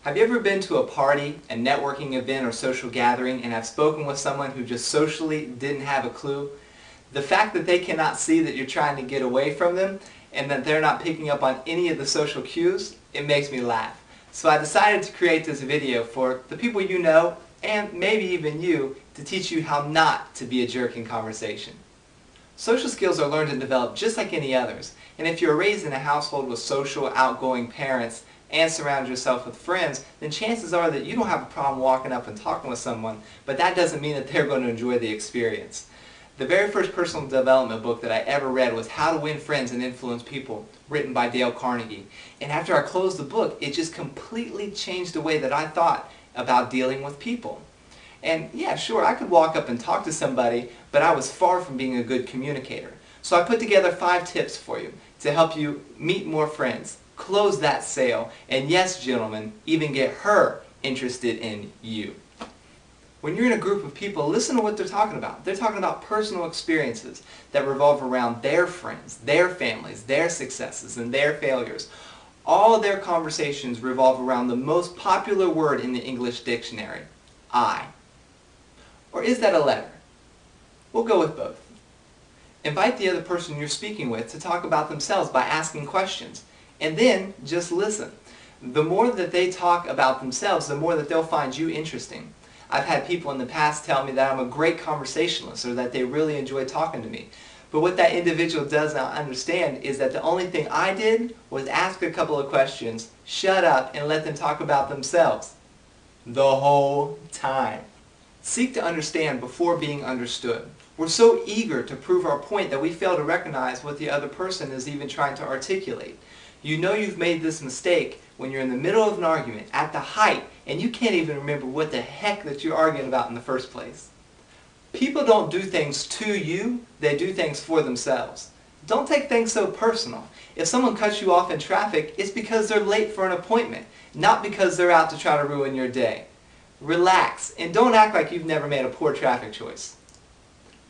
Have you ever been to a party, a networking event, or social gathering and have spoken with someone who just socially didn't have a clue? The fact that they cannot see that you're trying to get away from them and that they're not picking up on any of the social cues, it makes me laugh. So I decided to create this video for the people you know, and maybe even you, to teach you how not to be a jerk in conversation. Social skills are learned and developed just like any others, and if you're raised in a household with social, outgoing parents and surround yourself with friends, then chances are that you don't have a problem walking up and talking with someone, but that doesn't mean that they're going to enjoy the experience. The very first personal development book that I ever read was How to Win Friends and Influence People, written by Dale Carnegie. And after I closed the book, it just completely changed the way that I thought about dealing with people. And yeah, sure, I could walk up and talk to somebody, but I was far from being a good communicator. So I put together 5 tips for you to help you meet more friends, close that sale, and yes, gentlemen, even get her interested in you. When you're in a group of people, listen to what they're talking about. They're talking about personal experiences that revolve around their friends, their families, their successes, and their failures. All their conversations revolve around the most popular word in the English dictionary, I. Or is that a letter? We'll go with both. Invite the other person you're speaking with to talk about themselves by asking questions, and then just listen. The more that they talk about themselves, the more that they'll find you interesting. I've had people in the past tell me that I'm a great conversationalist or that they really enjoy talking to me. But what that individual does not understand is that the only thing I did was ask a couple of questions, shut up, and let them talk about themselves. The whole time. Seek to understand before being understood. We're so eager to prove our point that we fail to recognize what the other person is even trying to articulate. You know you've made this mistake when you're in the middle of an argument, at the height, and you can't even remember what the heck that you're arguing about in the first place. People don't do things to you, they do things for themselves. Don't take things so personal. If someone cuts you off in traffic, it's because they're late for an appointment, not because they're out to try to ruin your day. Relax, and don't act like you've never made a poor traffic choice.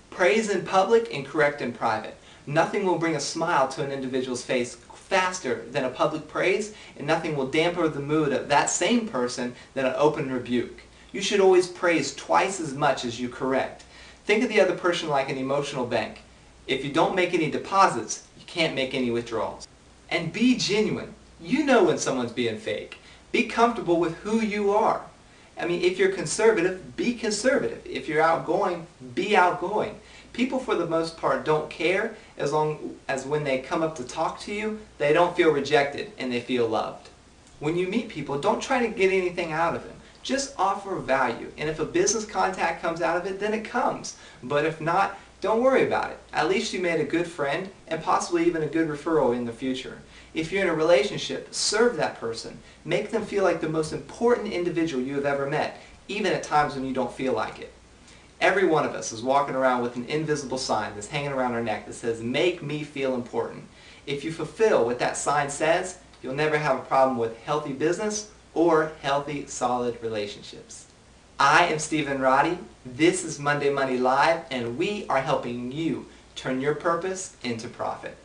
Praise in public and correct in private. Nothing will bring a smile to an individual's face faster than a public praise, and nothing will dampen the mood of that same person than an open rebuke. You should always praise twice as much as you correct. Think of the other person like an emotional bank. If you don't make any deposits, you can't make any withdrawals. And be genuine. You know when someone's being fake. Be comfortable with who you are. I mean, if you're conservative, be conservative. If you're outgoing, be outgoing. People, for the most part, don't care as long as when they come up to talk to you, they don't feel rejected and they feel loved. When you meet people, don't try to get anything out of them. Just offer value. And if a business contact comes out of it, then it comes. But if not, don't worry about it. At least you made a good friend and possibly even a good referral in the future. If you're in a relationship, serve that person. Make them feel like the most important individual you have ever met, even at times when you don't feel like it. Every one of us is walking around with an invisible sign that's hanging around our neck that says, "Make me feel important." If you fulfill what that sign says, you'll never have a problem with healthy business or healthy, solid relationships. I am Stephen Roddy. This is Monday Money Live, and we are helping you turn your purpose into profit.